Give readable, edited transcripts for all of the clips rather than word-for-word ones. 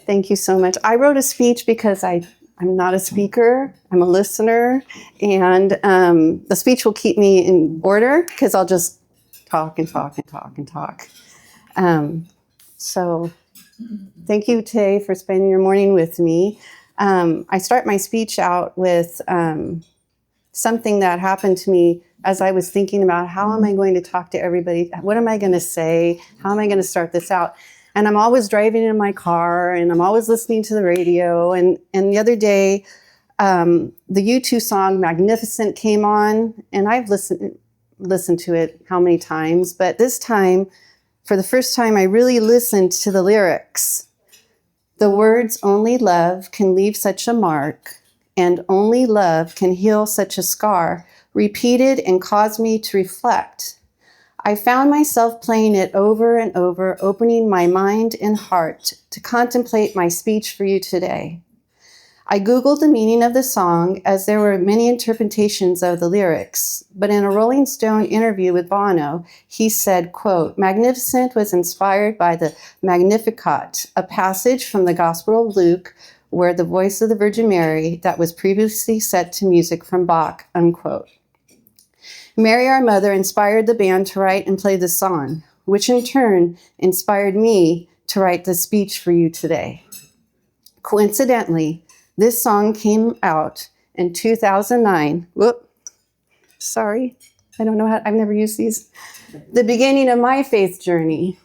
Thank you so much. I wrote a speech because I'm not a speaker. I'm a listener. And the speech will keep me in order because I'll just talk and talk and talk and talk. So thank you, Tay, for spending your morning with me. I start my speech out with something that happened to me as I was thinking about how am I going to talk to everybody? What am I going to say? How am I going to start this out? And I'm always driving in my car and I'm always listening to the radio. And the other day, the U2 song Magnificent came on, and I've listened to it how many times, but this time, for the first time, I really listened to the lyrics. The words, only love can leave such a mark, and only love can heal such a scar, repeated and caused me to reflect. I found myself playing it over and over, opening my mind and heart to contemplate my speech for you today. I Googled the meaning of the song as there were many interpretations of the lyrics, but in a Rolling Stone interview with Bono, he said, quote, Magnificent was inspired by the Magnificat, a passage from the Gospel of Luke where the voice of the Virgin Mary that was previously set to music from Bach, unquote. Mary, our mother, inspired the band to write and play the song, which in turn inspired me to write the speech for you today. Coincidentally, this song came out in 2009. Whoop, sorry, I don't know how, I've never used these. The beginning of my faith journey.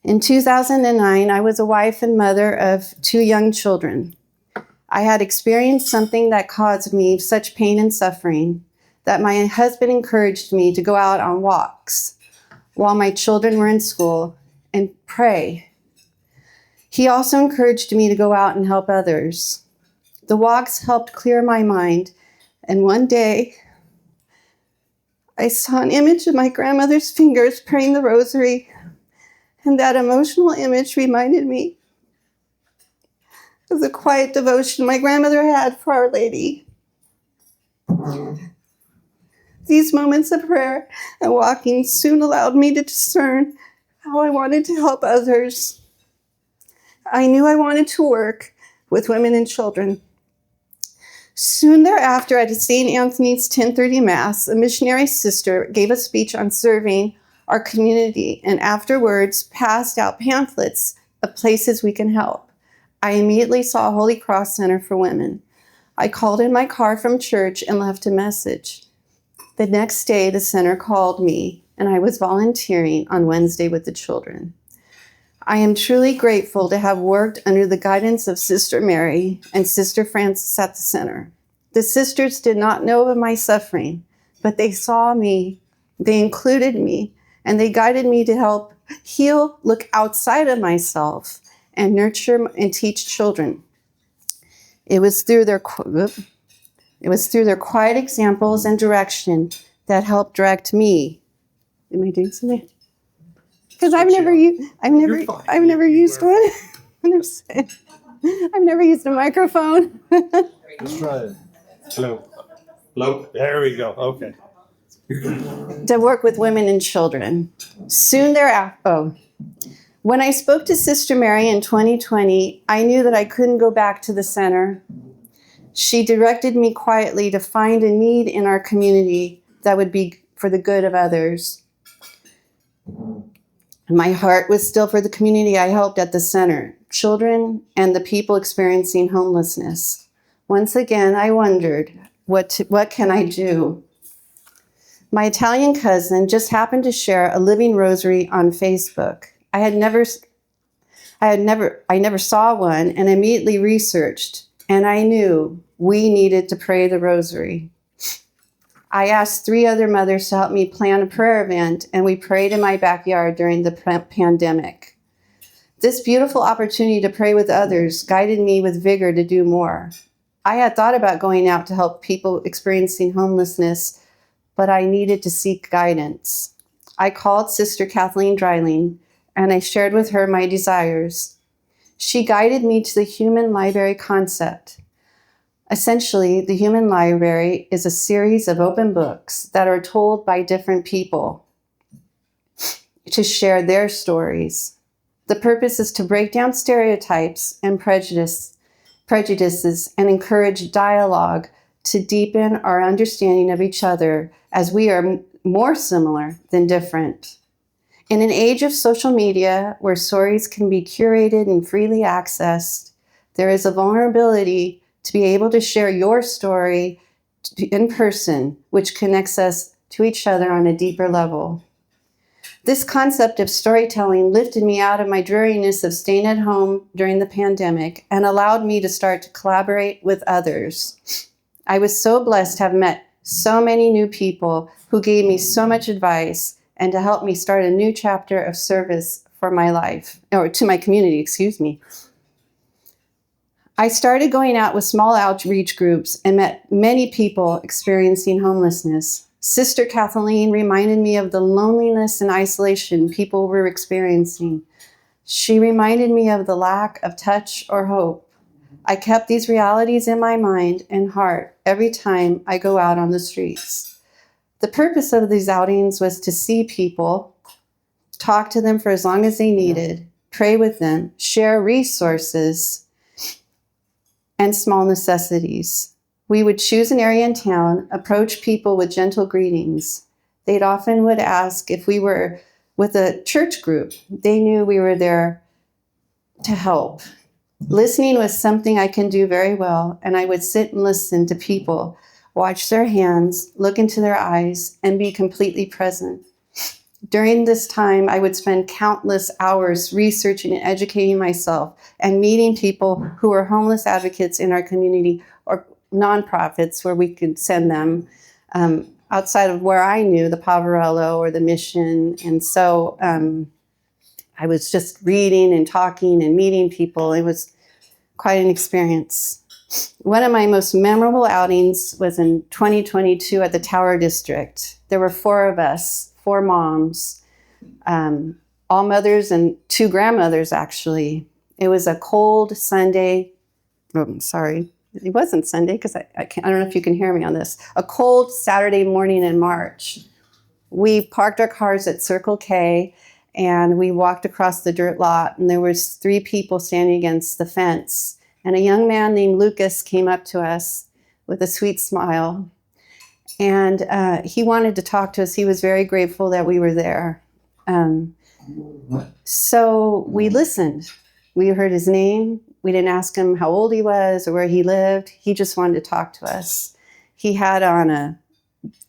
In 2009, I was a wife and mother of 2 young children. I had experienced something that caused me such pain and suffering that my husband encouraged me to go out on walks while my children were in school and pray. He also encouraged me to go out and help others. The walks helped clear my mind, and one day I saw an image of my grandmother's fingers praying the rosary, and that emotional image reminded me of the quiet devotion my grandmother had for Our Lady. These moments of prayer and walking soon allowed me to discern how I wanted to help others. I knew I wanted to work with women and children. Soon thereafter, at a St. Anthony's 10:30 Mass, a missionary sister gave a speech on serving our community and afterwards passed out pamphlets of places we can help. I immediately saw a Holy Cross Center for Women. I called in my car from church and left a message. The next day, the center called me, and I was volunteering on Wednesday with the children. I am truly grateful to have worked under the guidance of Sister Mary and Sister Frances at the center. The sisters did not know of my suffering, but they saw me, they included me, and they guided me to help heal, look outside of myself, and nurture and teach children. It was through their quiet examples and direction that helped direct me. Am I doing something? Because I've never used one. I've never used a microphone. Let's try it. Hello. There we go. Okay. To work with women and children. Soon thereafter, when I spoke to Sister Mary in 2020, I knew that I couldn't go back to the center. She directed me quietly to find a need in our community that would be for the good of others. My heart was still for the community I helped at the center, children and the people experiencing homelessness. Once again, I wondered, what can I do? My Italian cousin just happened to share a living rosary on Facebook. I never saw one and immediately researched, and I knew we needed to pray the rosary. I asked 3 other mothers to help me plan a prayer event, and we prayed in my backyard during the pandemic. This beautiful opportunity to pray with others guided me with vigor to do more. I had thought about going out to help people experiencing homelessness, but I needed to seek guidance. I called Sister Kathleen Dreiling, and I shared with her my desires. She guided me to the human library concept. Essentially, the human library is a series of open books that are told by different people to share their stories. The purpose is to break down stereotypes and prejudices and encourage dialogue to deepen our understanding of each other, as we are more similar than different. In an age of social media where stories can be curated and freely accessed, there is a vulnerability to be able to share your story in person, which connects us to each other on a deeper level. This concept of storytelling lifted me out of my dreariness of staying at home during the pandemic and allowed me to start to collaborate with others. I was so blessed to have met so many new people who gave me so much advice and to help me start a new chapter of service for my life, or to my community, excuse me. I started going out with small outreach groups and met many people experiencing homelessness. Sister Kathleen reminded me of the loneliness and isolation people were experiencing. She reminded me of the lack of touch or hope. I kept these realities in my mind and heart every time I go out on the streets. The purpose of these outings was to see people, talk to them for as long as they needed, pray with them, share resources and small necessities. We would choose an area in town, approach people with gentle greetings. They'd often would ask if we were with a church group. They knew we were there to help. Listening was something I can do very well, and I would sit and listen to people, watch their hands, look into their eyes, and be completely present. During this time, I would spend countless hours researching and educating myself and meeting people who were homeless advocates in our community or nonprofits where we could send them outside of where I knew, the Poverello or the Mission. And so I was just reading and talking and meeting people. It was quite an experience. One of my most memorable outings was in 2022 at the Tower District. There were 4 of us, 4 moms, all mothers and 2 grandmothers, actually. It was a cold Sunday. Oh, sorry. It wasn't Sunday because I don't know if you can hear me on this. A cold Saturday morning in March. We parked our cars at Circle K and we walked across the dirt lot, and there was 3 people standing against the fence. And a young man named Lucas came up to us with a sweet smile. And he wanted to talk to us. He was very grateful that we were there. So we listened. We heard his name. We didn't ask him how old he was or where he lived. He just wanted to talk to us. He had on a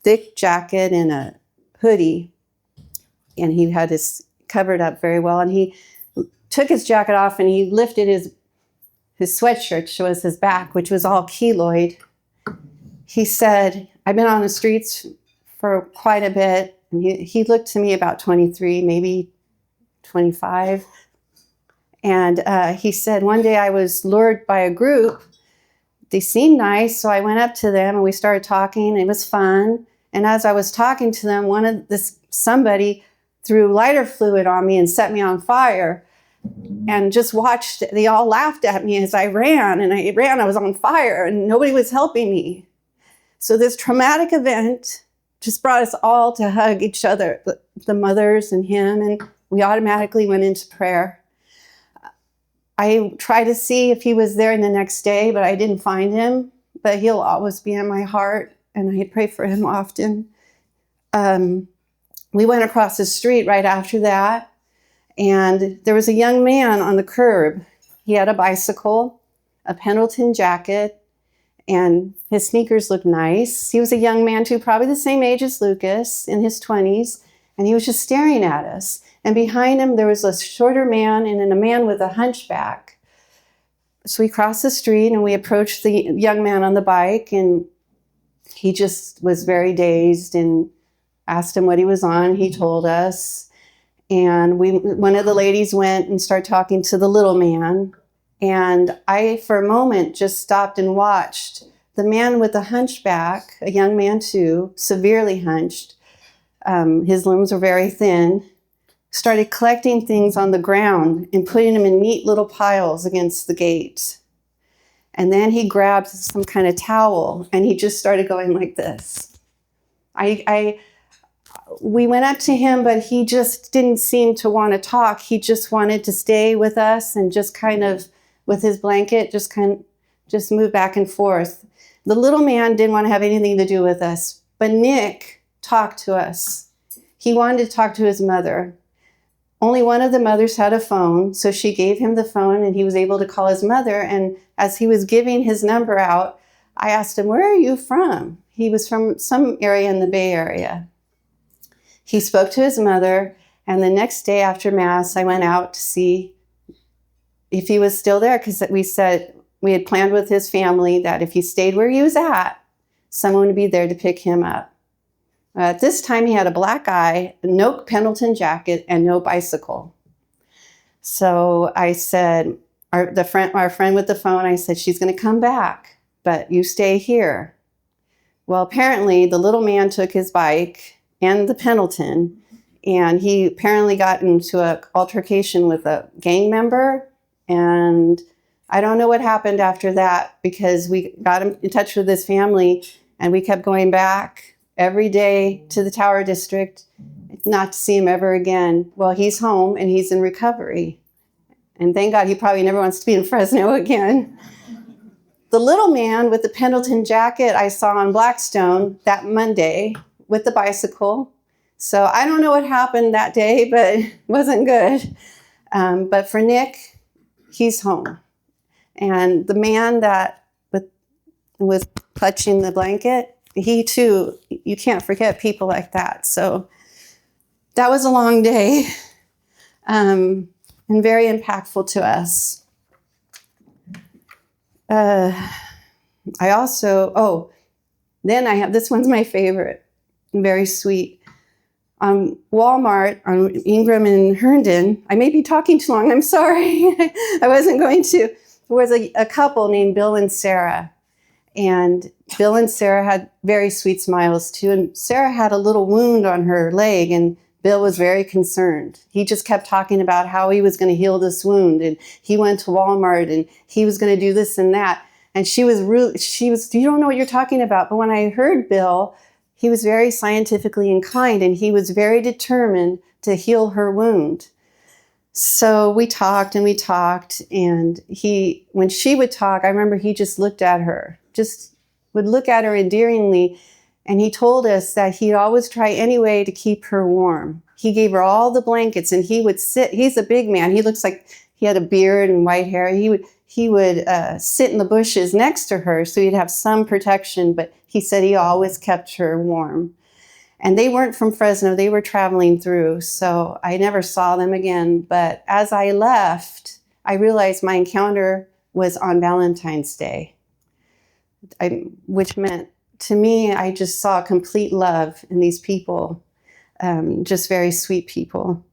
thick jacket and a hoodie, and he had his covered up very well. And he took his jacket off and he lifted his sweatshirt to show us his back, which was all keloid. He said, "I've been on the streets for quite a bit." And he looked to me about 23, maybe 25. And he said, "One day I was lured by a group. They seemed nice, so I went up to them and we started talking. It was fun. And as I was talking to them, somebody threw lighter fluid on me and set me on fire. And just watched, they all laughed at me as I ran. And I was on fire and nobody was helping me. So this traumatic event just brought us all to hug each other, the mothers and him, and we automatically went into prayer. I tried to see if he was there the next day, but I didn't find him. But he'll always be in my heart, and I pray for him often. We went across the street right after that, and there was a young man on the curb. He had a bicycle, a Pendleton jacket, and his sneakers looked nice. He was a young man too, probably the same age as Lucas, in his 20s, and he was just staring at us. And behind him, there was a shorter man and then a man with a hunchback. So we crossed the street and we approached the young man on the bike, and he just was very dazed and asked him what he was on. He told us. And one of the ladies went and started talking to the little man. And I, for a moment, just stopped and watched. The man with the hunchback, a young man too, severely hunched, his limbs were very thin, started collecting things on the ground and putting them in neat little piles against the gate. And then he grabbed some kind of towel and he just started going like this. we went up to him, but he just didn't seem to want to talk. He just wanted to stay with us and just kind of, with his blanket, just move back and forth. The little man didn't want to have anything to do with us, but Nick talked to us. He wanted to talk to his mother. Only one of the mothers had a phone, so she gave him the phone and he was able to call his mother. And as he was giving his number out, I asked him, "Where are you from?" He was from some area in the Bay Area. He spoke to his mother, and the next day after Mass, I went out to see if he was still there, because we had planned with his family that if he stayed where he was at, someone would be there to pick him up. At this time, he had a black eye, no Pendleton jacket, and no bicycle. So I said, our friend with the phone, I said, "She's going to come back, but you stay here." Well, apparently, the little man took his bike and the Pendleton, and he apparently got into an altercation with a gang member, and I don't know what happened after that, because we got him in touch with his family, and we kept going back every day to the Tower District, not to see him ever again. Well, he's home and he's in recovery. And thank God he probably never wants to be in Fresno again. The little man with the Pendleton jacket I saw on Blackstone that Monday with the bicycle. So I don't know what happened that day, but it wasn't good. But for Nick, he's home. And the man that was clutching the blanket, he too, you can't forget people like that. So that was a long day, and very impactful to us. I also, then I have, this one's my favorite, very sweet. On Walmart on Ingram and Herndon, I may be talking too long, I'm sorry. I wasn't going to. There was a couple named Bill and Sarah. And Bill and Sarah had very sweet smiles too. And Sarah had a little wound on her leg, and Bill was very concerned. He just kept talking about how he was going to heal this wound, and he went to Walmart and he was going to do this and that. And she was, "You don't know what you're talking about." But when I heard Bill, he was very scientifically inclined, and he was very determined to heal her wound. So we talked, and when she would talk, I remember he just looked at her, just would look at her endearingly. And he told us that he'd always try any way to keep her warm. He gave her all the blankets, and he would sit. He's a big man. He looks like he had a beard and white hair. He would sit in the bushes next to her so he'd have some protection. But he said he always kept her warm. And they weren't from Fresno. They were traveling through. So I never saw them again. But as I left, I realized my encounter was on Valentine's Day, which meant, to me, I just saw complete love in these people, just very sweet people.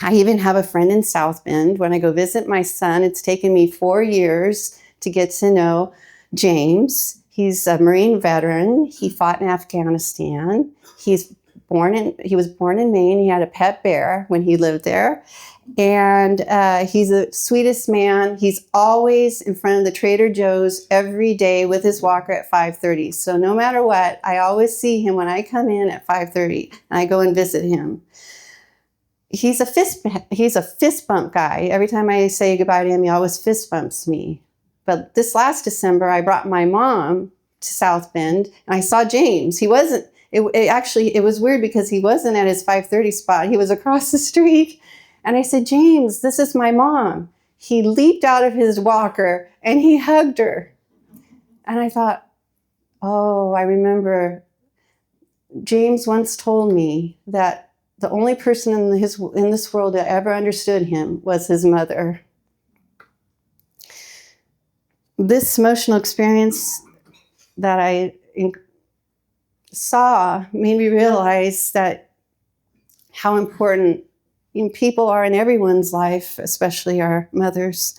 I even have a friend in South Bend. When I go visit my son, it's taken me 4 years to get to know James. He's a Marine veteran. He fought in Afghanistan. He was born in Maine. He had a pet bear when he lived there. And he's the sweetest man. He's always in front of the Trader Joe's every day with his walker at 5:30. So no matter what, I always see him when I come in at 5:30, and I go and visit him. He's a fist bump guy. Every time I say goodbye to him, he always fist bumps me. But this last December, I brought my mom to South Bend, and I saw James. He wasn't. It was weird because he wasn't at his 5:30 spot. He was across the street. And I said, "James, this is my mom." He leaped out of his walker and he hugged her. And I thought, oh, I remember James once told me that the only person in this world that ever understood him was his mother. This emotional experience that I saw made me realize that how important people are in everyone's life, especially our mothers.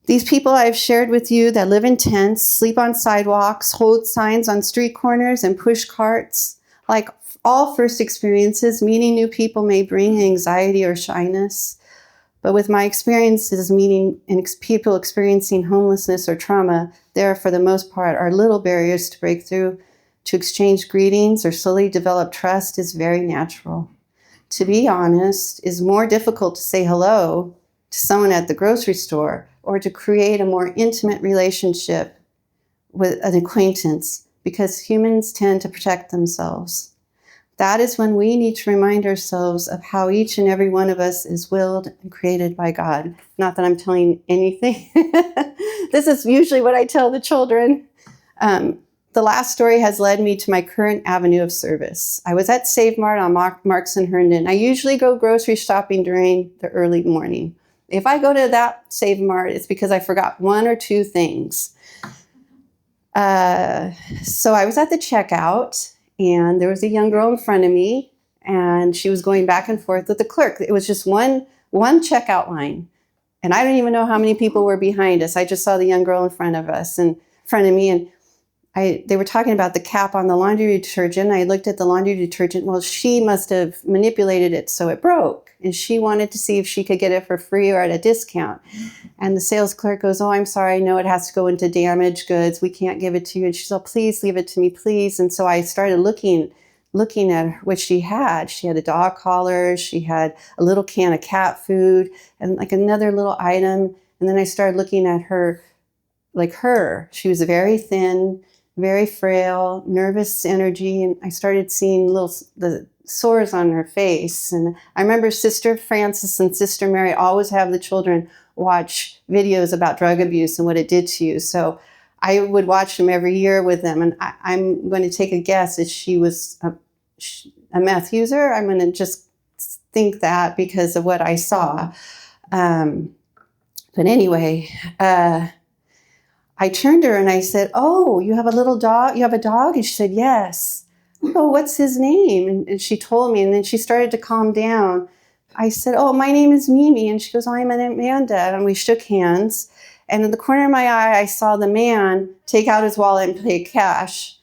These people I've shared with you that live in tents, sleep on sidewalks, hold signs on street corners, and push carts. Like all first experiences, meeting new people may bring anxiety or shyness. But with my experiences meeting people experiencing homelessness or trauma, there, for the most part, are little barriers to break through To exchange greetings or slowly develop trust is very natural. To be honest, it's more difficult to say hello to someone at the grocery store or to create a more intimate relationship with an acquaintance because humans tend to protect themselves. That is when we need to remind ourselves of how each and every one of us is willed and created by God. Not that I'm telling anything. This is usually what I tell the children. The last story has led me to my current avenue of service. I was at Save Mart on Marks and Herndon. I usually go grocery shopping during the early morning. If I go to that Save Mart, it's because I forgot one or two things. So I was at the checkout, and there was a young girl in front of me, and she was going back and forth with the clerk. It was just one checkout line, and I don't even know how many people were behind us. I just saw the young girl in front of me, and they were talking about the cap on the laundry detergent. I looked at the laundry detergent. Well, she must have manipulated it so it broke, and she wanted to see if she could get it for free or at a discount. And the sales clerk goes, "Oh, I'm sorry. I know it has to go into damaged goods. We can't give it to you." And she said, "Oh, please leave it to me, please." And so I started looking at what she had. She had a dog collar. She had a little can of cat food and like another little item. And then I started looking at her like her. She was very thin, very frail, nervous energy. And I started seeing the sores on her face. And I remember Sister Frances and Sister Mary always have the children watch videos about drug abuse and what it did to you. So I would watch them every year with them. And I'm going to take a guess that she was a meth user. I'm going to just think that because of what I saw. But anyway, I turned to her and I said, "Oh, you have a little dog? You have a dog?" And she said, "Yes." "Oh, what's his name?" And she told me, and then she started to calm down. I said, "Oh, my name is Mimi." And she goes, "I'm Amanda." And we shook hands. And in the corner of my eye, I saw the man take out his wallet and pay cash.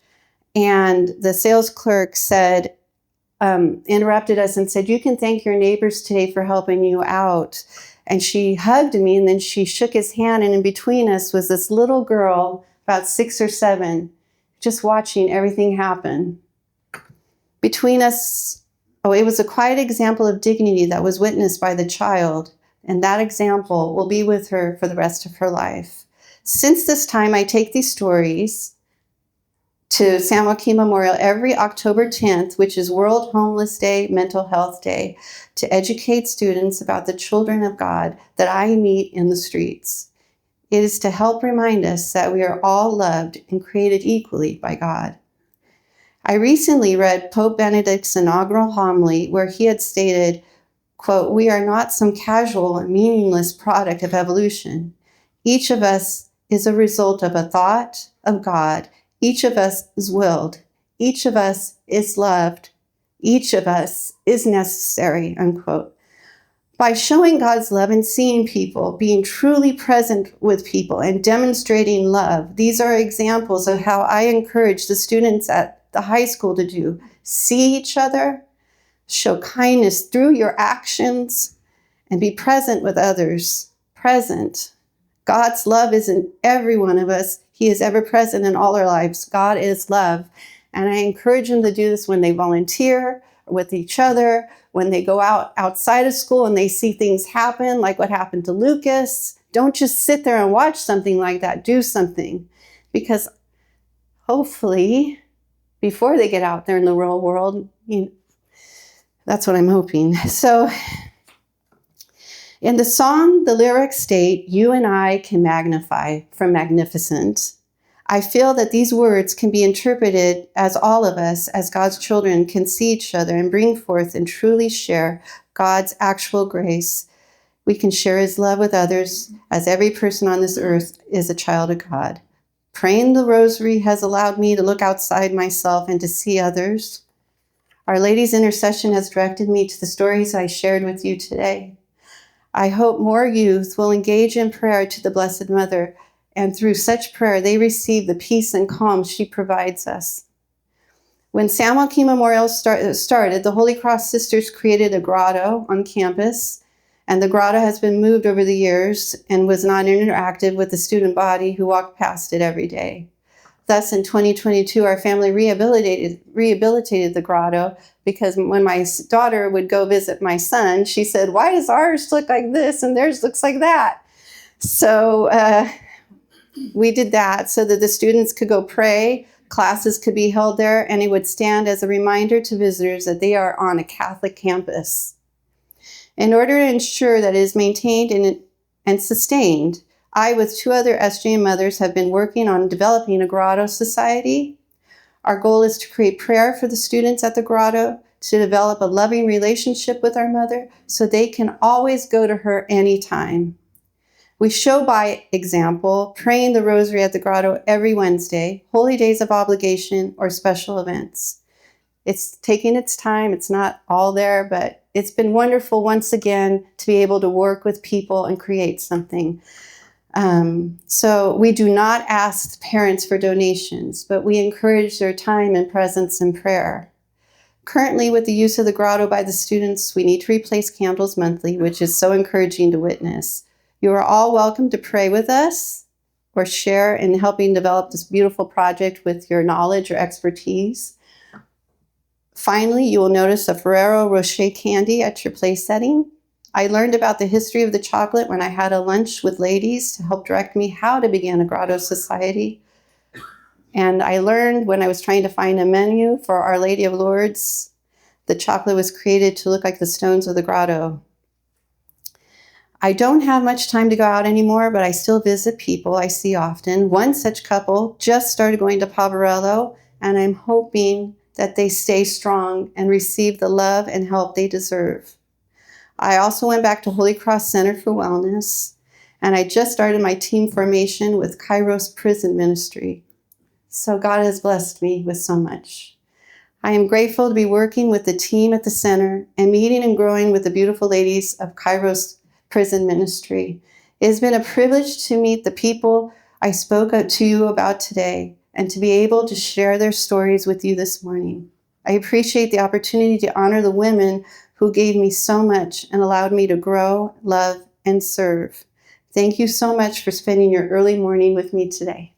And the sales clerk said, interrupted us and said, "You can thank your neighbors today for helping you out." And she hugged me, and then she shook his hand, and in between us was this little girl, about 6 or 7, just watching everything happen. Between us, it was a quiet example of dignity that was witnessed by the child, and that example will be with her for the rest of her life. Since this time, I take these stories to San Joaquin Memorial every October 10th, which is World Homeless Day, Mental Health Day, to educate students about the children of God that I meet in the streets. It is to help remind us that we are all loved and created equally by God. I recently read Pope Benedict's inaugural homily where he had stated, quote, "We are not some casual and meaningless product of evolution. Each of us is a result of a thought of God. Each of us is willed. Each of us is loved. Each of us is necessary," unquote. By showing God's love and seeing people, being truly present with people and demonstrating love, these are examples of how I encourage the students at the high school to do. See each other, show kindness through your actions, and be present with others. Present. God's love is in every one of us. He is ever present in all our lives. God is love. And I encourage them to do this when they volunteer with each other, when they go outside of school and they see things happen, like what happened to Lucas. Don't just sit there and watch something like that. Do something. Because hopefully, before they get out there in the real world, that's what I'm hoping. So, in the song, the lyrics state, "You and I can magnify," from magnificent. I feel that these words can be interpreted as all of us, as God's children, can see each other and bring forth and truly share God's actual grace. We can share his love with others, as every person on this earth is a child of God. Praying the rosary has allowed me to look outside myself and to see others. Our Lady's intercession has directed me to the stories I shared with you today. I hope more youth will engage in prayer to the Blessed Mother, and through such prayer, they receive the peace and calm she provides us. When San Joaquin Memorial started, the Holy Cross Sisters created a grotto on campus, and the grotto has been moved over the years and was not interactive with the student body who walked past it every day. Thus, in 2022, our family rehabilitated the grotto, because when my daughter would go visit my son, she said, "Why does ours look like this and theirs looks like that?" So we did that so that the students could go pray, classes could be held there, and it would stand as a reminder to visitors that they are on a Catholic campus. In order to ensure that it is maintained and sustained, I, with 2 other SJM mothers, have been working on developing a grotto society. Our goal is to create prayer for the students at the grotto, to develop a loving relationship with our mother so they can always go to her anytime. We show by example, praying the rosary at the grotto every Wednesday, holy days of obligation, or special events. It's taking its time. It's not all there, but it's been wonderful once again to be able to work with people and create something. So we do not ask parents for donations, but we encourage their time and presence in prayer. Currently, with the use of the grotto by the students, we need to replace candles monthly, which is so encouraging to witness. You are all welcome to pray with us or share in helping develop this beautiful project with your knowledge or expertise. Finally, you will notice a Ferrero Rocher candy at your place setting. I learned about the history of the chocolate when I had a lunch with ladies to help direct me how to begin a grotto society. And I learned when I was trying to find a menu for Our Lady of Lourdes, the chocolate was created to look like the stones of the grotto. I don't have much time to go out anymore, but I still visit people I see often. One such couple just started going to Poverello, and I'm hoping that they stay strong and receive the love and help they deserve. I also went back to Holy Cross Center for Wellness, and I just started my team formation with Kairos Prison Ministry. So God has blessed me with so much. I am grateful to be working with the team at the center and meeting and growing with the beautiful ladies of Kairos Prison Ministry. It has been a privilege to meet the people I spoke to you about today and to be able to share their stories with you this morning. I appreciate the opportunity to honor the women who gave me so much and allowed me to grow, love, and serve. Thank you so much for spending your early morning with me today.